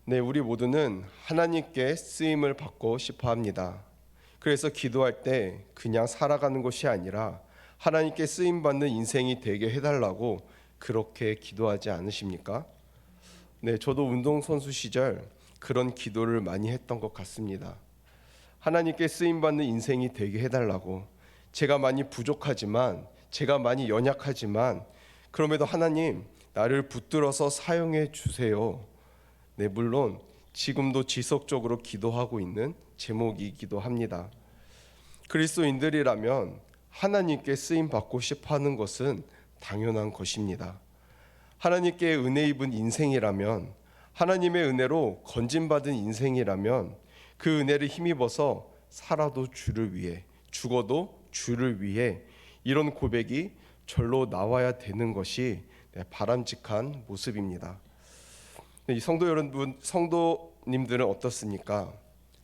네, 우리 모두는 하나님께 쓰임을 받고 싶어 합니다. 그래서 기도할 때 그냥 살아가는 것이 아니라 하나님께 쓰임 받는 인생이 되게 해달라고 그렇게 기도하지 않으십니까? 네, 저도 운동선수 시절 그런 기도를 많이 했던 것 같습니다. 하나님께 쓰임 받는 인생이 되게 해달라고. 제가 많이 부족하지만, 제가 많이 연약하지만, 그럼에도 하나님 나를 붙들어서 사용해 주세요. 네, 물론 지금도 지속적으로 기도하고 있는 제목이기도 합니다. 그리스도인들이라면 하나님께 쓰임 받고 싶어 하는 것은 당연한 것입니다. 하나님께 은혜 입은 인생이라면, 하나님의 은혜로 건진받은 인생이라면 그 은혜를 힘입어서 살아도 주를 위해, 죽어도 주를 위해, 이런 고백이 절로 나와야 되는 것이 바람직한 모습입니다. 이 성도 여러분, 성도님들은 어떻습니까?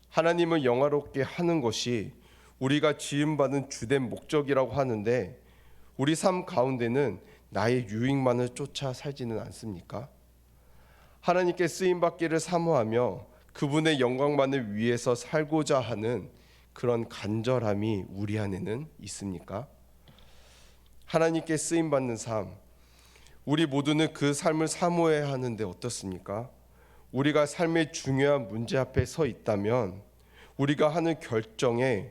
하나님을 영화롭게 하는 것이 우리가 지음받은 주된 목적이라고 하는데, 우리 삶 가운데는 나의 유익만을 쫓아 살지는 않습니까? 하나님께 쓰임받기를 사모하며 그분의 영광만을 위해서 살고자 하는 그런 간절함이 우리 안에는 있습니까? 하나님께 쓰임받는 삶, 우리 모두는 그 삶을 사모해야 하는데 어떻습니까? 우리가 삶의 중요한 문제 앞에 서 있다면 우리가 하는 결정에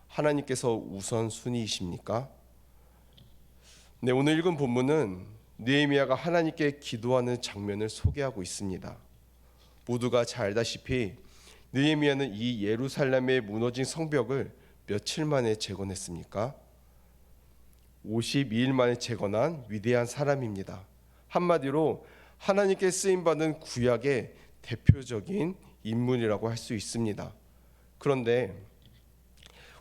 하나님께서 우선순위이십니까? 네, 오늘 읽은 본문은 느헤미야가 하나님께 기도하는 장면을 소개하고 있습니다. 모두가 잘 알다시피 느헤미야는 이 예루살렘의 무너진 성벽을 며칠 만에 재건했습니까? 52일 만에 재건한 위대한 사람입니다. 한마디로 하나님께 쓰임받은 구약의 대표적인 인물이라고 할 수 있습니다. 그런데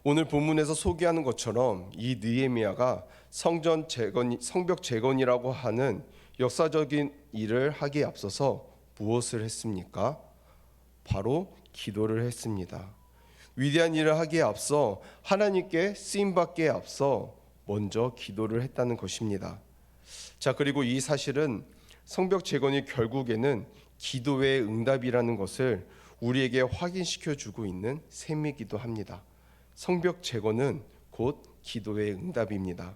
오늘 본문에서 소개하는 것처럼 이 느헤미야가 성벽 재건이라고 하는 역사적인 일을 하기에 앞서서 무엇을 했습니까? 바로 기도를 했습니다. 위대한 일을 하기에 앞서, 하나님께 쓰임받기에 앞서 먼저 기도를 했다는 것입니다. 자, 그리고 이 사실은 성벽 재건이 결국에는 기도의 응답이라는 것을 우리에게 확인시켜 주고 있는 셈이기도 합니다. 성벽 재건은 곧 기도의 응답입니다.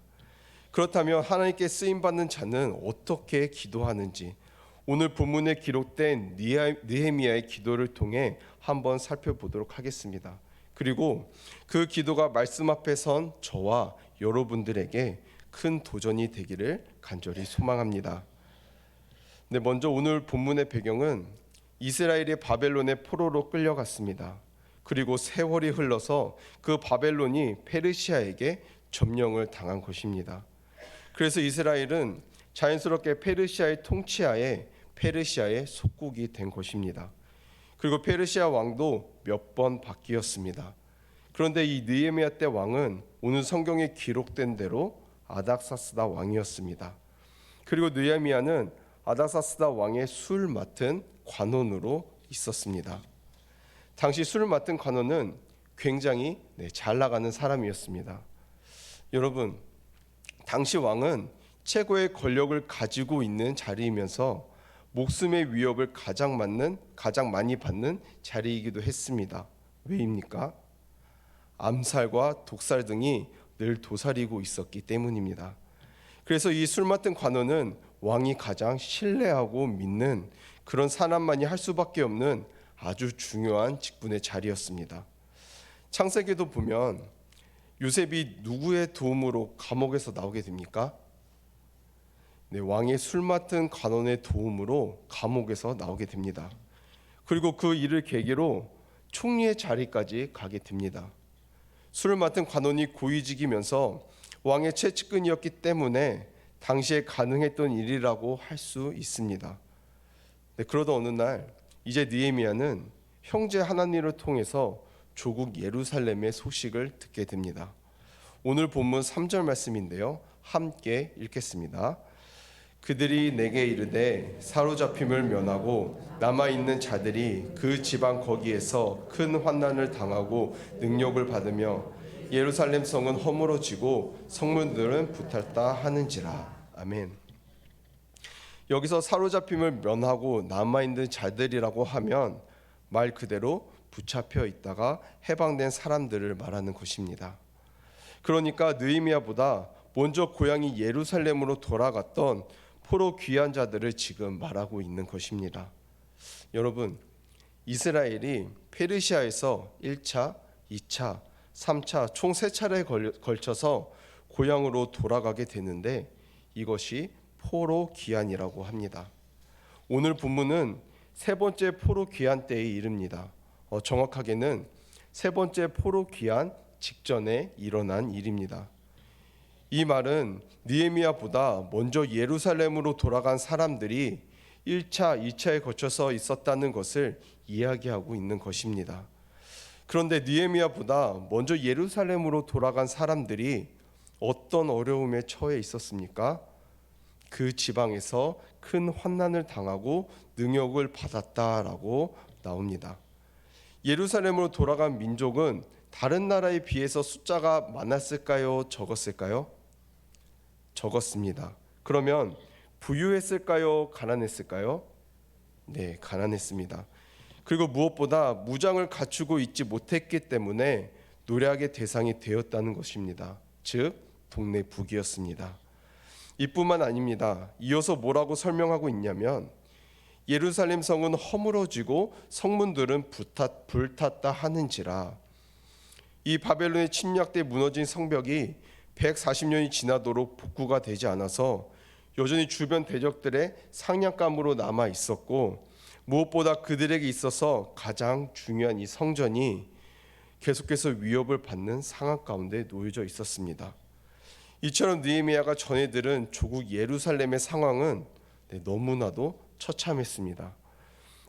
그렇다면 하나님께 쓰임 받는 자는 어떻게 기도하는지 오늘 본문에 기록된 느헤미야의 기도를 통해 한번 살펴보도록 하겠습니다. 그리고 그 기도가 말씀 앞에 선 저와 여러분들에게 큰 도전이 되기를 간절히 소망합니다. 네, 먼저 오늘 본문의 배경은 이스라엘이 바벨론의 포로로 끌려갔습니다. 그리고 세월이 흘러서 그 바벨론이 페르시아에게 점령을 당한 것입니다. 그래서 이스라엘은 자연스럽게 페르시아의 통치하에 페르시아의 속국이 된 것입니다. 그리고 페르시아 왕도 몇 번 바뀌었습니다. 그런데 이 느헤미야 때 왕은 오늘 성경에 기록된 대로 아닥사스다 왕이었습니다. 그리고 느헤미야는 아닥사스다 왕의 술 맡은 관원으로 있었습니다. 당시 술 맡은 관원은 굉장히 잘 나가는 사람이었습니다. 여러분, 당시 왕은 최고의 권력을 가지고 있는 자리이면서 목숨의 위협을 가장 많이 받는 자리이기도 했습니다. 왜입니까? 암살과 독살 등이 늘 도사리고 있었기 때문입니다. 그래서 이 술 맡은 관원은 왕이 가장 신뢰하고 믿는 그런 사람만이 할 수밖에 없는 아주 중요한 직분의 자리였습니다. 창세기도 보면 요셉이 누구의 도움으로 감옥에서 나오게 됩니까? 네, 왕의 술 맡은 관원의 도움으로 감옥에서 나오게 됩니다. 그리고 그 일을 계기로 총리의 자리까지 가게 됩니다. 술을 맡은 관원이 고위직이면서 왕의 최측근이었기 때문에 당시에 가능했던 일이라고 할 수 있습니다. 네, 그러던 어느 날 이제 느헤미야는 형제 하나님을 통해서 조국 예루살렘의 소식을 듣게 됩니다. 오늘 본문 3절 말씀인데요, 함께 읽겠습니다. 그들이 내게 이르되 사로잡힘을 면하고 남아있는 자들이 그 지방 거기에서 큰 환난을 당하고 능력을 받으며 예루살렘 성은 허물어지고 성문들은 부탈다 하는지라. 아멘. 여기서 사로잡힘을 면하고 남아있는 자들이라고 하면 말 그대로 붙잡혀 있다가 해방된 사람들을 말하는 것입니다. 그러니까 느헤미야보다 먼저 고향이 예루살렘으로 돌아갔던 포로 귀한 자들을 지금 말하고 있는 것입니다. 여러분, 이스라엘이 페르시아에서 1차, 2차, 3차 총 3차례에 걸쳐서 고향으로 돌아가게 되는데 이것이 포로 귀환이라고 합니다. 오늘 본문은 세 번째 포로 귀환 때에 이릅니다. 정확하게는 세 번째 포로 귀환 직전에 일어난 일입니다. 이 말은 느헤미야보다 먼저 예루살렘으로 돌아간 사람들이 1차, 2차에 거쳐서 있었다는 것을 이야기하고 있는 것입니다. 그런데 느헤미야보다 먼저 예루살렘으로 돌아간 사람들이 어떤 어려움에 처해 있었습니까? 그 지방에서 큰 환난을 당하고 능욕을 받았다라고 나옵니다. 예루살렘으로 돌아간 민족은 다른 나라에 비해서 숫자가 많았을까요? 적었을까요? 적었습니다. 그러면 부유했을까요? 가난했을까요? 네, 가난했습니다. 그리고 무엇보다 무장을 갖추고 있지 못했기 때문에 노략의 대상이 되었다는 것입니다. 즉 동네 북이었습니다. 이뿐만 아닙니다. 이어서 뭐라고 설명하고 있냐면 예루살렘 성은 허물어지고 성문들은 불탔다 하는지라. 이 바벨론의 침략 때 무너진 성벽이 140년이 지나도록 복구가 되지 않아서 여전히 주변 대적들의 상냥감으로 남아 있었고, 무엇보다 그들에게 있어서 가장 중요한 이 성전이 계속해서 위협을 받는 상황 가운데 놓여져 있었습니다. 이처럼 느헤미야가 전해들은 조국 예루살렘의 상황은 너무나도 처참했습니다.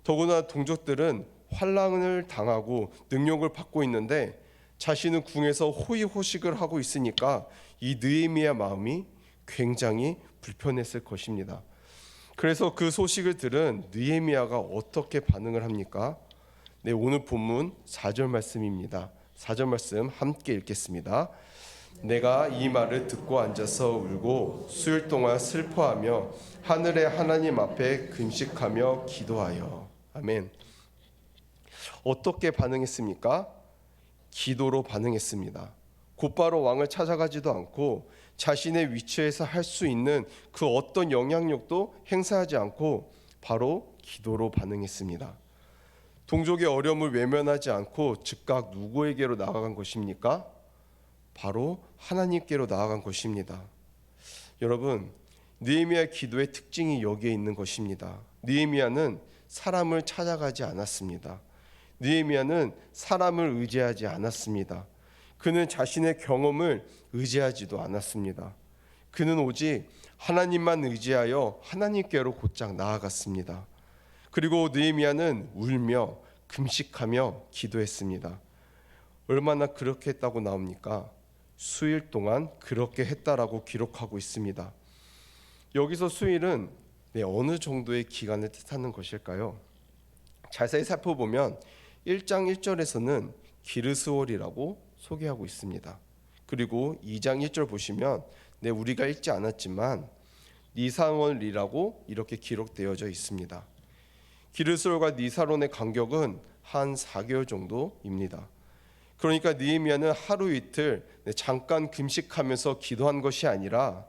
더구나 동족들은 환난을 당하고 능욕을 받고 있는데 자신은 궁에서 호의호식을 하고 있으니까 이 느헤미야 마음이 굉장히 불편했을 것입니다. 그래서 그 소식을 들은 느헤미야가 어떻게 반응을 합니까? 네, 오늘 본문 4절 말씀입니다. 4절 말씀 함께 읽겠습니다. 내가 이 말을 듣고 앉아서 울고 수일 동안 슬퍼하며 하늘의 하나님 앞에 금식하며 기도하여. 아멘. 어떻게 반응했습니까? 기도로 반응했습니다. 곧바로 왕을 찾아가지도 않고 자신의 위치에서 할 수 있는 그 어떤 영향력도 행사하지 않고 바로 기도로 반응했습니다. 동족의 어려움을 외면하지 않고 즉각 누구에게로 나아간 것입니까? 바로 하나님께로 나아간 것입니다. 여러분, 느헤미야의 기도의 특징이 여기에 있는 것입니다. 느헤미야는 사람을 찾아가지 않았습니다. 느헤미야는 사람을 의지하지 않았습니다. 그는 자신의 경험을 의지하지도 않았습니다. 그는 오직 하나님만 의지하여 하나님께로 곧장 나아갔습니다. 그리고 느헤미야는 울며 금식하며 기도했습니다. 얼마나 그렇게 했다고 나옵니까? 수일 동안 그렇게 했다라고 기록하고 있습니다. 여기서 수일은 어느 정도의 기간을 뜻하는 것일까요? 자세히 살펴보면 1장 1절에서는 기르스월이라고 소개하고 있습니다. 그리고 2장 1절 보시면 우리가 읽지 않았지만 니사원이라고 이렇게 기록되어져 있습니다. 기르스월과 니사론의 간격은 한 4개월 정도입니다. 그러니까 느헤미야는 하루 이틀 잠깐 금식하면서 기도한 것이 아니라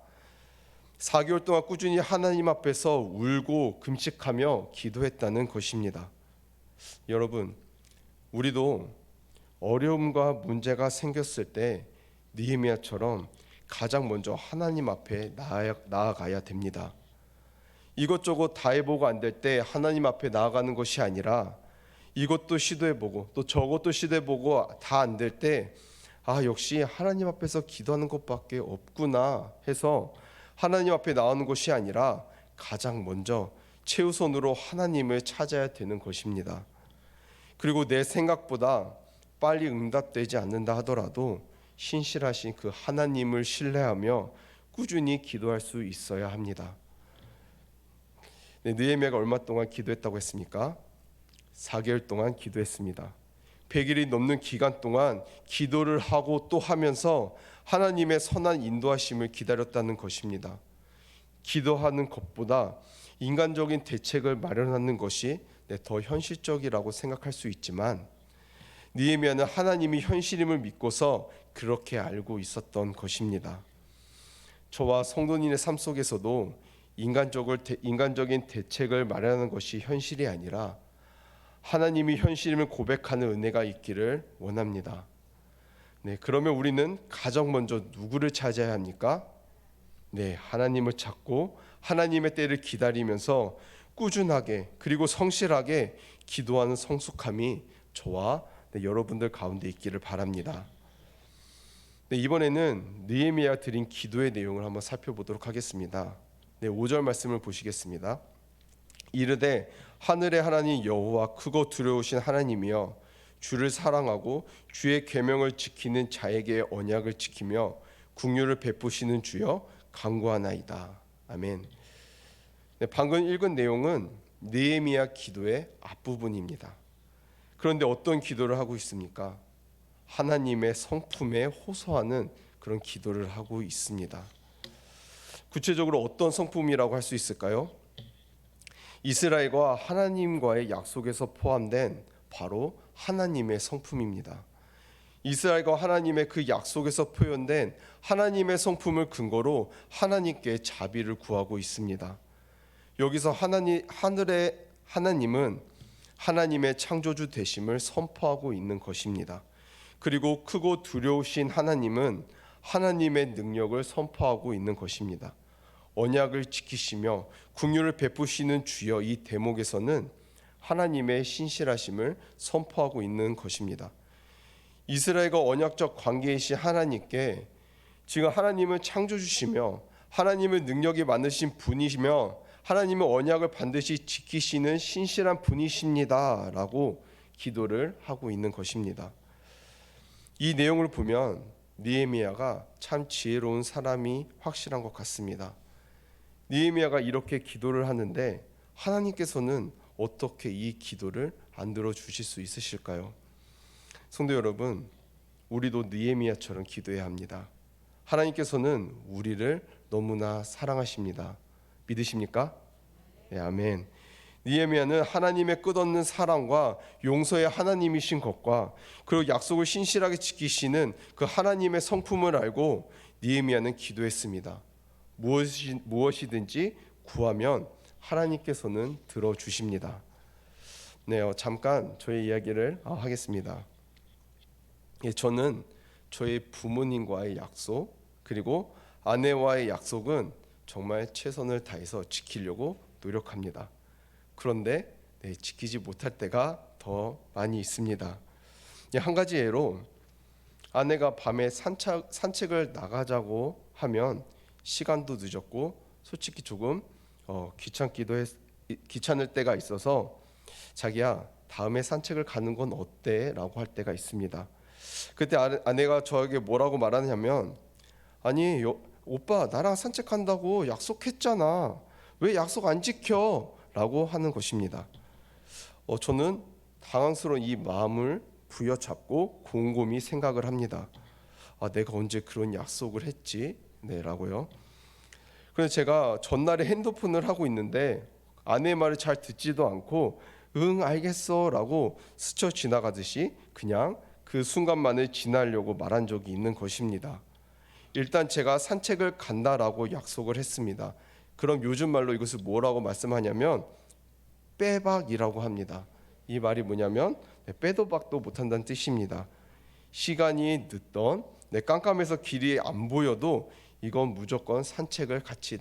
4개월 동안 꾸준히 하나님 앞에서 울고 금식하며 기도했다는 것입니다. 여러분, 우리도 어려움과 문제가 생겼을 때 느헤미야처럼 가장 먼저 하나님 앞에 나아가야 됩니다. 이것저것 다 해보고 안 될 때 하나님 앞에 나아가는 것이 아니라 이것도 시도해보고 또 저것도 시도해보고 다 안 될 때 역시 하나님 앞에서 기도하는 것밖에 없구나 해서 하나님 앞에 나오는 것이 아니라 가장 먼저 최우선으로 하나님을 찾아야 되는 것입니다. 그리고 내 생각보다 빨리 응답되지 않는다 하더라도 신실하신 그 하나님을 신뢰하며 꾸준히 기도할 수 있어야 합니다. 느헤미야가 얼마 동안 기도했다고 했습니까? 4개월 동안 기도했습니다. 100일이 넘는 기간 동안 기도를 하고 또 하면서 하나님의 선한 인도하심을 기다렸다는 것입니다. 기도하는 것보다 인간적인 대책을 마련하는 것이 더 현실적이라고 생각할 수 있지만 느헤미야는 하나님이 현실임을 믿고서 그렇게 알고 있었던 것입니다. 저와 성도님의 삶 속에서도 인간적인 대책을 마련하는 것이 현실이 아니라 하나님이 현실임을 고백하는 은혜가 있기를 원합니다. 그러면 우리는 가장 먼저 누구를 찾아야 합니까? 하나님을 찾고 하나님의 때를 기다리면서 꾸준하게 그리고 성실하게 기도하는 성숙함이 저와 여러분들 가운데 있기를 바랍니다. 이번에는 느헤미야가 드린 기도의 내용을 한번 살펴보도록 하겠습니다. 5절 말씀을 보시겠습니다. 이르되 하늘의 하나님 여호와 크고 두려우신 하나님이여 주를 사랑하고 주의 계명을 지키는 자에게 언약을 지키며 긍휼을 베푸시는 주여 간구하나이다. 아멘. 방금 읽은 내용은 느헤미야 기도의 앞부분입니다. 그런데 어떤 기도를 하고 있습니까? 하나님의 성품에 호소하는 그런 기도를 하고 있습니다. 구체적으로 어떤 성품이라고 할 수 있을까요? 이스라엘과 하나님과의 약속에서 포함된 바로 하나님의 성품입니다. 이스라엘과 하나님의 그 약속에서 표현된 하나님의 성품을 근거로 하나님께 자비를 구하고 있습니다. 여기서 하늘의 하나님은 하나님의 창조주 되심을 선포하고 있는 것입니다. 그리고 크고 두려우신 하나님은 하나님의 능력을 선포하고 있는 것입니다. 언약을 지키시며 긍휼을 베푸시는 주여, 이 대목에서는 하나님의 신실하심을 선포하고 있는 것입니다. 이스라엘과 언약적 관계이신 하나님께 지금 하나님은 창조주시며 하나님은 능력이 많으신 분이시며 하나님은 언약을 반드시 지키시는 신실한 분이십니다 라고 기도를 하고 있는 것입니다. 이 내용을 보면 느헤미야가 참 지혜로운 사람이 확실한 것 같습니다. 느헤미야가 이렇게 기도를 하는데 하나님께서는 어떻게 이 기도를 안 들어주실 수 있으실까요? 성도 여러분, 우리도 느헤미야처럼 기도해야 합니다. 하나님께서는 우리를 너무나 사랑하십니다. 믿으십니까? 네, 아멘. 느헤미야는 하나님의 끝없는 사랑과 용서의 하나님이신 것과 그리고 약속을 신실하게 지키시는 그 하나님의 성품을 알고 느헤미야는 기도했습니다. 무엇이든지 구하면 하나님께서는 들어주십니다. 잠깐 저의 이야기를 하겠습니다. 저는 저희 부모님과의 약속 그리고 아내와의 약속은 정말 최선을 다해서 지키려고 노력합니다. 그런데 지키지 못할 때가 더 많이 있습니다. 한 가지 예로 아내가 밤에 산책을 나가자고 하면 시간도 늦었고 솔직히 조금 귀찮을 때가 있어서 자기야 다음에 산책을 가는 건 어때? 라고 할 때가 있습니다. 그때 아내가 저에게 뭐라고 말하냐면 아니 오빠 나랑 산책한다고 약속했잖아. 왜 약속 안 지켜? 라고 하는 것입니다. 저는 당황스러운 이 마음을 부여잡고 곰곰이 생각을 합니다. 내가 언제 그런 약속을 했지? 라고요. 그래서 제가 전날에 핸드폰을 하고 있는데 아내의 말을 잘 듣지도 않고 응 알겠어 라고 스쳐 지나가듯이 그냥 그 순간만을 지나려고 말한 적이 있는 것입니다. 일단 제가 산책을 간다라고 약속을 했습니다. 그럼 요즘 말로 이것을 뭐라고 말씀하냐면 빼박이라고 합니다. 이 말이 뭐냐면 빼도 박도 못한다는 뜻입니다. 시간이 늦던 깜깜해서 길이 안 보여도 이건 무조건 산책을 같이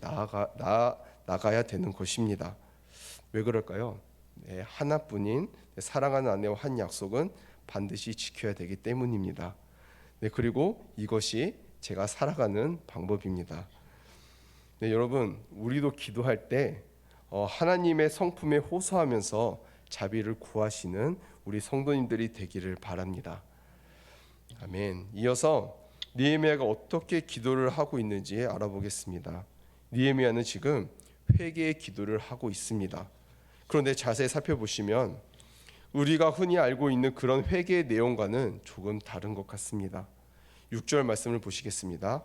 나가야 되는 것입니다. 왜 그럴까요? 하나뿐인 사랑하는 아내와 한 약속은 반드시 지켜야 되기 때문입니다. 그리고 이것이 제가 살아가는 방법입니다. 여러분, 우리도 기도할 때 하나님의 성품에 호소하면서 자비를 구하시는 우리 성도님들이 되기를 바랍니다. 아멘. 이어서 느헤미야가 어떻게 기도를 하고 있는지 알아보겠습니다. 느헤미야는 지금 회개의 기도를 하고 있습니다. 그런데 자세히 살펴보시면 우리가 흔히 알고 있는 그런 회개의 내용과는 조금 다른 것 같습니다. 6절 말씀을 보시겠습니다.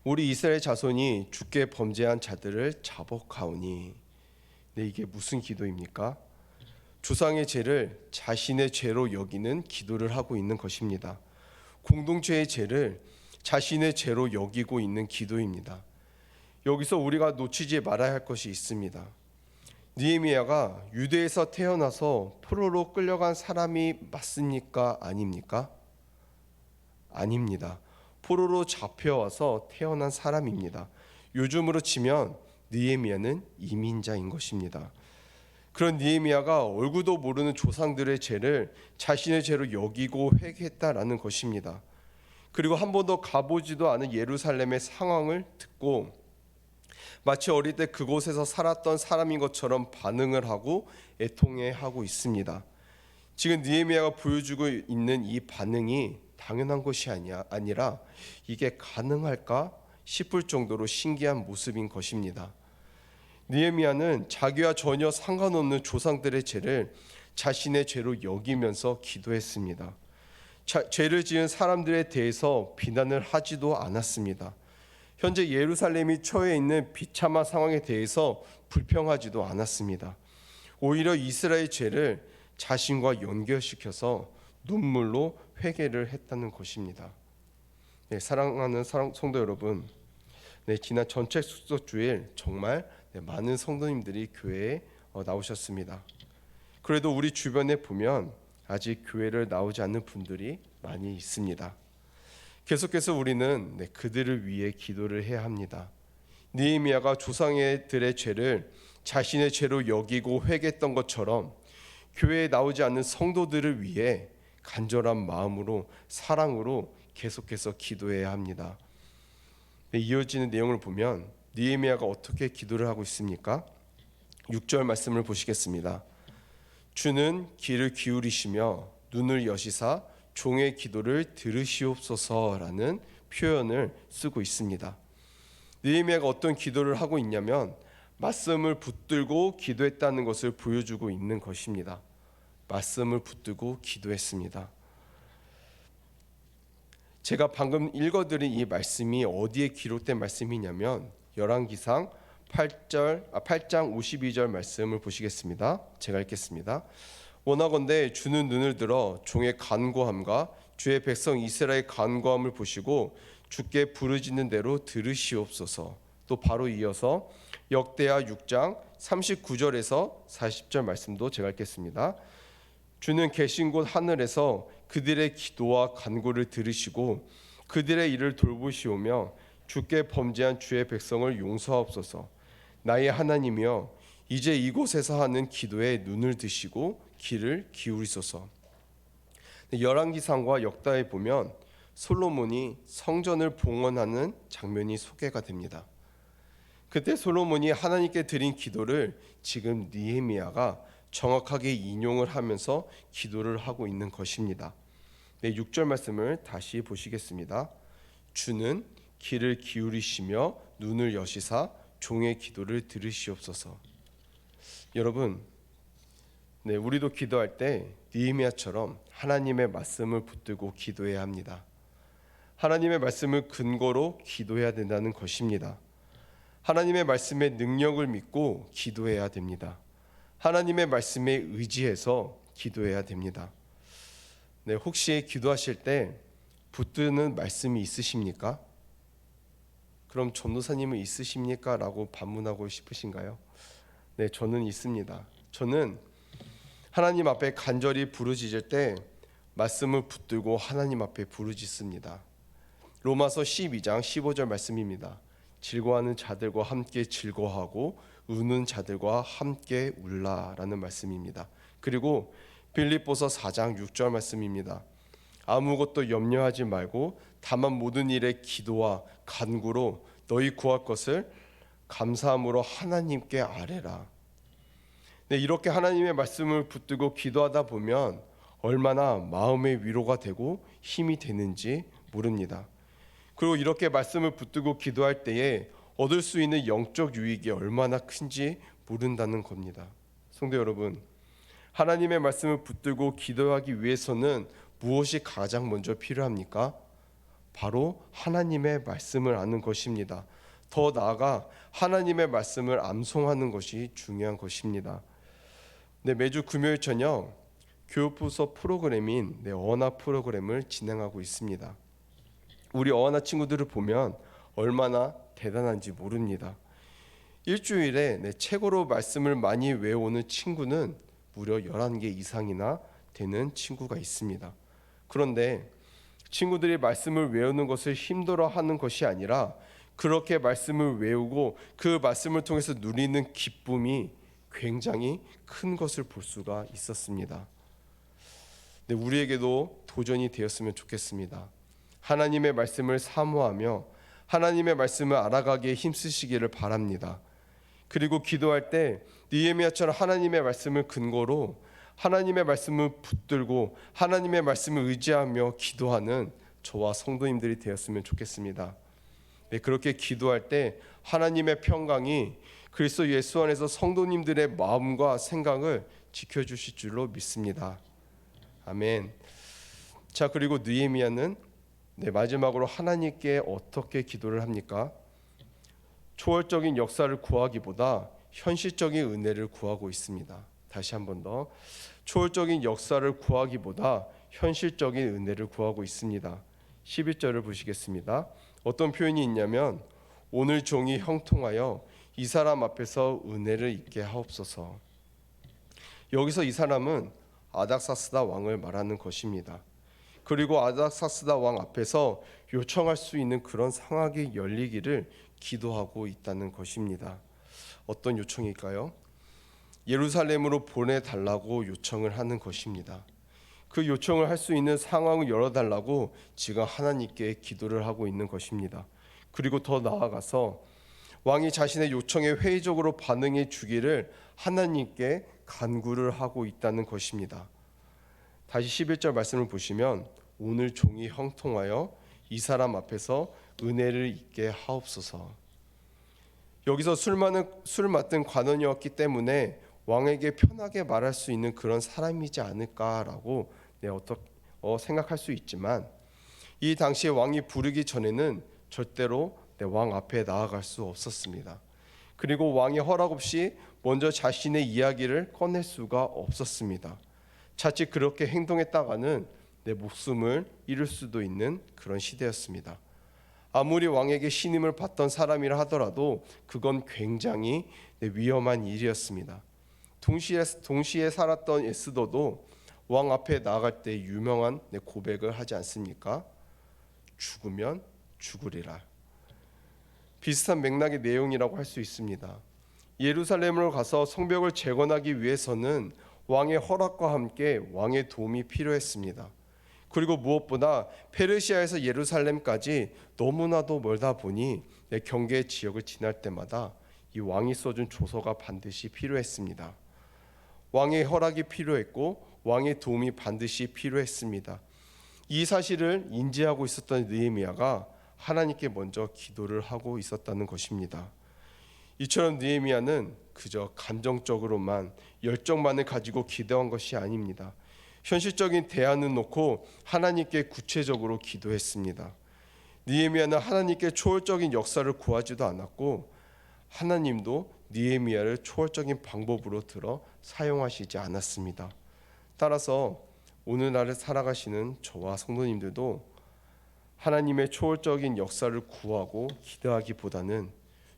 우리 이스라엘 자손이 주께 범죄한 자들을 자복하오니. 네, 이게 무슨 기도입니까? 조상의 죄를 자신의 죄로 여기는 기도를 하고 있는 것입니다. 공동체의 죄를 자신의 죄로 여기고 있는 기도입니다. 여기서 우리가 놓치지 말아야 할 것이 있습니다. 느헤미야가 유대에서 태어나서 포로로 끌려간 사람이 맞습니까? 아닙니까? 아닙니다. 포로로 잡혀와서 태어난 사람입니다. 요즘으로 치면 느헤미야는 이민자인 것입니다. 그런 느헤미야가 얼굴도 모르는 조상들의 죄를 자신의 죄로 여기고 회개했다라는 것입니다. 그리고 한 번도 가보지도 않은 예루살렘의 상황을 듣고 마치 어릴 때 그곳에서 살았던 사람인 것처럼 반응을 하고 애통해하고 있습니다. 지금 느헤미야가 보여주고 있는 이 반응이 당연한 것이 아니라 이게 가능할까 싶을 정도로 신기한 모습인 것입니다. 느헤미야는 자기와 전혀 상관없는 조상들의 죄를 자신의 죄로 여기면서 기도했습니다. 죄를 지은 사람들에 대해서 비난을 하지도 않았습니다. 현재 예루살렘이 처해 있는 비참한 상황에 대해서 불평하지도 않았습니다. 오히려 이스라엘 죄를 자신과 연결시켜서 눈물로 회개를 했다는 것입니다. 네, 사랑하는 성도 여러분, 네, 지난 전체 숙소주일 정말 많은 성도님들이 교회에 나오셨습니다. 그래도 우리 주변에 보면 아직 교회를 나오지 않는 분들이 많이 있습니다. 계속해서 우리는 그들을 위해 기도를 해야 합니다. 느헤미야가 조상들의 죄를 자신의 죄로 여기고 회개했던 것처럼 교회에 나오지 않는 성도들을 위해 간절한 마음으로 사랑으로 계속해서 기도해야 합니다. 이어지는 내용을 보면 느헤미야가 어떻게 기도를 하고 있습니까? 6절 말씀을 보시겠습니다. 주는 귀를 기울이시며 눈을 여시사 종의 기도를 들으시옵소서라는 표현을 쓰고 있습니다. 느헤미야가 어떤 기도를 하고 있냐면 말씀을 붙들고 기도했다는 것을 보여주고 있는 것입니다. 말씀을 붙들고 기도했습니다. 제가 방금 읽어드린 이 말씀이 어디에 기록된 말씀이냐면 열왕기상 8장 52절 말씀을 보시겠습니다. 제가 읽겠습니다. 원하건대 주는 눈을 들어 종의 간구함과 주의 백성 이스라엘 간구함을 보시고 주께 부르짖는 대로 들으시옵소서. 또 바로 이어서 역대하 6장 39절에서 40절 말씀도 제가 읽겠습니다. 주는 계신 곳 하늘에서 그들의 기도와 간구를 들으시고 그들의 일을 돌보시오며 주께 범죄한 주의 백성을 용서하옵소서. 나의 하나님이여 이제 이곳에서 하는 기도에 눈을 드시고 귀를 기울이소서. 열왕기상과 역다에 보면 솔로몬이 성전을 봉헌하는 장면이 소개가 됩니다. 그때 솔로몬이 하나님께 드린 기도를 지금 느헤미야가 정확하게 인용을 하면서 기도를 하고 있는 것입니다. 6절 말씀을 다시 보시겠습니다. 주는 귀를 기울이시며 눈을 여시사 종의 기도를 들으시옵소서. 여러분, 우리도 기도할 때 느헤미야처럼 하나님의 말씀을 붙들고 기도해야 합니다. 하나님의 말씀을 근거로 기도해야 된다는 것입니다. 하나님의 말씀의 능력을 믿고 기도해야 됩니다. 하나님의 말씀에 의지해서 기도해야 됩니다. 혹시 기도하실 때 붙드는 말씀이 있으십니까? 그럼 전도사님은 있으십니까? 라고 반문하고 싶으신가요? 네, 저는 있습니다. 저는 하나님 앞에 간절히 부르짖을 때 말씀을 붙들고 하나님 앞에 부르짖습니다. 로마서 12장 15절 말씀입니다. 즐거워하는 자들과 함께 즐거워하고 우는 자들과 함께 울라라는 말씀입니다. 그리고 빌립보서 4장 6절 말씀입니다. 아무것도 염려하지 말고 다만 모든 일에 기도와 간구로 너희 구할 것을 감사함으로 하나님께 아뢰라. 이렇게 하나님의 말씀을 붙들고 기도하다 보면 얼마나 마음의 위로가 되고 힘이 되는지 모릅니다. 그리고 이렇게 말씀을 붙들고 기도할 때에 얻을 수 있는 영적 유익이 얼마나 큰지 모른다는 겁니다. 성도 여러분, 하나님의 말씀을 붙들고 기도하기 위해서는 무엇이 가장 먼저 필요합니까? 바로 하나님의 말씀을 아는 것입니다. 더 나아가 하나님의 말씀을 암송하는 것이 중요한 것입니다. 네, 매주 금요일 저녁 교육부서 프로그램인 어원화 프로그램을 진행하고 있습니다. 우리 어원화 친구들을 보면 얼마나 대단한지 모릅니다. 일주일에 최고로 말씀을 많이 외우는 친구는 무려 11개 이상이나 되는 친구가 있습니다. 그런데 친구들이 말씀을 외우는 것을 힘들어하는 것이 아니라 그렇게 말씀을 외우고 그 말씀을 통해서 누리는 기쁨이 굉장히 큰 것을 볼 수가 있었습니다. 네, 우리에게도 도전이 되었으면 좋겠습니다. 하나님의 말씀을 사모하며 하나님의 말씀을 알아가기에 힘쓰시기를 바랍니다. 그리고 기도할 때 느헤미야처럼 하나님의 말씀을 근거로 하나님의 말씀을 붙들고 하나님의 말씀을 의지하며 기도하는 저와 성도님들이 되었으면 좋겠습니다. 네, 그렇게 기도할 때 하나님의 평강이 그리스도 예수 안에서 성도님들의 마음과 생각을 지켜주실 줄로 믿습니다. 아멘. 자, 그리고 느헤미야는 마지막으로 하나님께 어떻게 기도를 합니까? 초월적인 역사를 구하기보다 현실적인 은혜를 구하고 있습니다. 다시 한 번 더. 초월적인 역사를 구하기보다 현실적인 은혜를 구하고 있습니다. 11절을 보시겠습니다. 어떤 표현이 있냐면 오늘 종이 형통하여 이 사람 앞에서 은혜를 입게 하옵소서. 여기서 이 사람은 아닥사스다 왕을 말하는 것입니다. 그리고 아닥사스다 왕 앞에서 요청할 수 있는 그런 상황이 열리기를 기도하고 있다는 것입니다. 어떤 요청일까요? 예루살렘으로 보내달라고 요청을 하는 것입니다. 그 요청을 할 수 있는 상황을 열어달라고 지금 하나님께 기도를 하고 있는 것입니다. 그리고 더 나아가서 왕이 자신의 요청에 회의적으로 반응해 주기를 하나님께 간구를 하고 있다는 것입니다. 다시 11절 말씀을 보시면 오늘 종이 형통하여 이 사람 앞에서 은혜를 입게 하옵소서. 여기서 술 맡은 관원이었기 때문에 왕에게 편하게 말할 수 있는 그런 사람이지 않을까라고 생각할 수 있지만 이 당시에 왕이 부르기 전에는 절대로 왕 앞에 나아갈 수 없었습니다. 그리고 왕의 허락 없이 먼저 자신의 이야기를 꺼낼 수가 없었습니다. 자칫 그렇게 행동했다가는 내 목숨을 잃을 수도 있는 그런 시대였습니다. 아무리 왕에게 신임을 받던 사람이라 하더라도 그건 굉장히 위험한 일이었습니다. 동시에 살았던 에스더도 왕 앞에 나아갈 때 유명한 고백을 하지 않습니까? 죽으면 죽으리라. 비슷한 맥락의 내용이라고 할 수 있습니다. 예루살렘으로 가서 성벽을 재건하기 위해서는 왕의 허락과 함께 왕의 도움이 필요했습니다. 그리고 무엇보다 페르시아에서 예루살렘까지 너무나도 멀다 보니 경계 지역을 지날 때마다 이 왕이 써준 조서가 반드시 필요했습니다. 왕의 허락이 필요했고 왕의 도움이 반드시 필요했습니다. 이 사실을 인지하고 있었던 느헤미야가 하나님께 먼저 기도를 하고 있었다는 것입니다. 이처럼 느헤미야는 그저 감정적으로만 열정만을 가지고 기도한 것이 아닙니다. 현실적인 대안을 놓고 하나님께 구체적으로 기도했습니다. 느헤미야는 하나님께 초월적인 역사를 구하지도 않았고 하나님도 느헤미야를 초월적인 방법으로 들어 사용하시지 않았습니다. 따라서 오늘날을 살아가시는 저와 성도님들도 하나님의 초월적인 역사를 구하고 기도하기보다는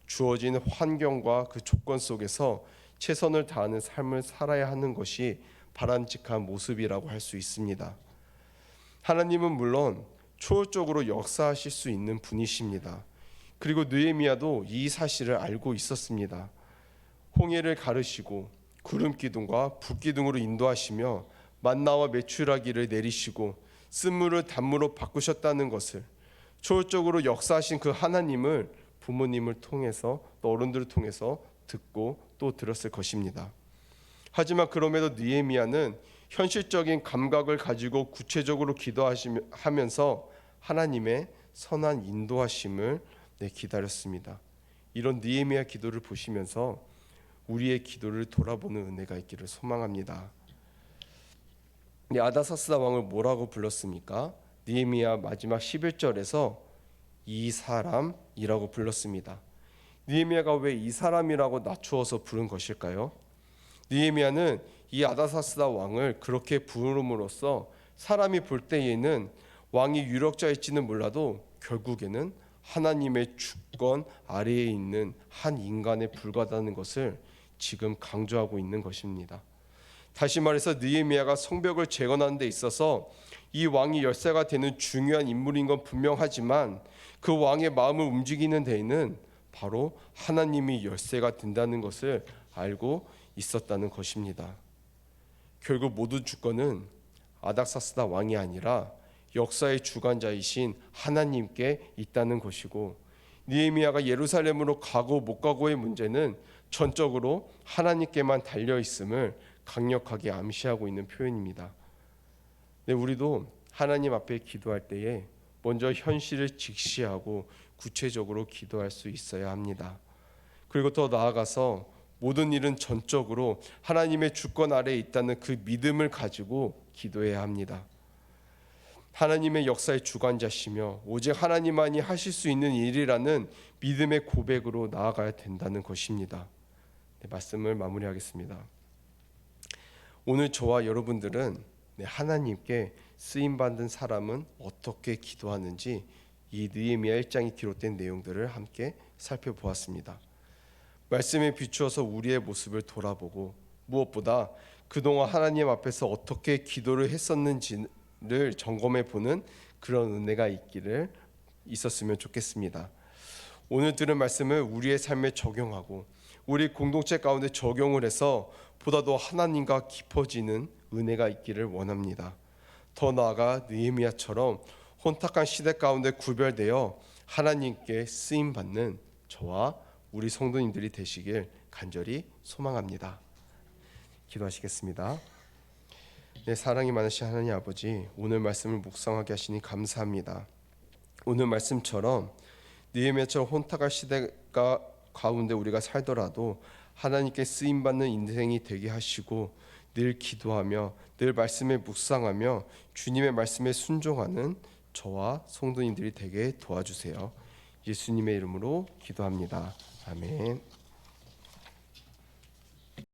주어진 환경과 그 조건 속에서 최선을 다하는 삶을 살아야 하는 것이 바람직한 모습이라고 할 수 있습니다. 하나님은 물론 초월적으로 역사하실 수 있는 분이십니다. 그리고 느헤미야도 이 사실을 알고 있었습니다. 홍해를 가르시고 구름 기둥과 불 기둥으로 인도하시며 만나와 메추라기를 내리시고 쓴물을 단물로 바꾸셨다는 것을, 초월적으로 역사하신 그 하나님을 부모님을 통해서 또 어른들을 통해서 듣고 또 들었을 것입니다. 하지만 그럼에도 느헤미야는 현실적인 감각을 가지고 구체적으로 기도하면서 하나님의 선한 인도하심을 기다렸습니다. 이런 느헤미야 기도를 보시면서 우리의 기도를 돌아보는 은혜가 있기를 소망합니다. 아닥사스다 왕을 뭐라고 불렀습니까? 느헤미야 마지막 11절에서 이 사람이라고 불렀습니다. 느헤미야가 왜 이 사람이라고 낮추어서 부른 것일까요? 느헤미야는 이 아다사스다 왕을 그렇게 부름으로써 사람이 볼 때에는 왕이 유력자일지는 몰라도 결국에는 하나님의 주권 아래에 있는 한 인간에 불과하다는 것을 지금 강조하고 있는 것입니다. 다시 말해서 느헤미야가 성벽을 재건하는 데 있어서 이 왕이 열쇠가 되는 중요한 인물인 건 분명하지만 그 왕의 마음을 움직이는 데에는 바로 하나님이 열쇠가 된다는 것을 알고 있었다는 것입니다. 결국 모든 주권은 아닥사스다 왕이 아니라 역사의 주관자이신 하나님께 있다는 것이고, 느헤미야가 예루살렘으로 가고 못 가고의 문제는 전적으로 하나님께만 달려 있음을 강력하게 암시하고 있는 표현입니다. 네, 우리도 하나님 앞에 기도할 때에 먼저 현실을 직시하고 구체적으로 기도할 수 있어야 합니다. 그리고 더 나아가서 모든 일은 전적으로 하나님의 주권 아래에 있다는 그 믿음을 가지고 기도해야 합니다. 하나님의 역사의 주관자시며 오직 하나님만이 하실 수 있는 일이라는 믿음의 고백으로 나아가야 된다는 것입니다. 네, 말씀을 마무리하겠습니다. 오늘 저와 여러분들은 하나님께 쓰임받은 사람은 어떻게 기도하는지 이 느헤미야 1장에 기록된 내용들을 함께 살펴보았습니다. 말씀에 비추어서 우리의 모습을 돌아보고 무엇보다 그동안 하나님 앞에서 어떻게 기도를 했었는지를 점검해 보는 그런 은혜가 있었으면 좋겠습니다. 오늘 들은 말씀을 우리의 삶에 적용하고 우리 공동체 가운데 적용을 해서 보다 더 하나님과 깊어지는 은혜가 있기를 원합니다. 더 나아가 느헤미야처럼 혼탁한 시대 가운데 구별되어 하나님께 쓰임받는 저와 우리 성도님들이 되시길 간절히 소망합니다. 기도하시겠습니다. 네, 사랑이 많으신 하나님 아버지, 오늘 말씀을 묵상하게 하시니 감사합니다. 오늘 말씀처럼 느헤미야처럼 혼탁한 시대가 가운데 우리가 살더라도 하나님께 쓰임받는 인생이 되게 하시고 늘 기도하며 늘 말씀에 묵상하며 주님의 말씀에 순종하는 저와 성도님들이 되게 도와주세요. 예수님의 이름으로 기도합니다. 아멘.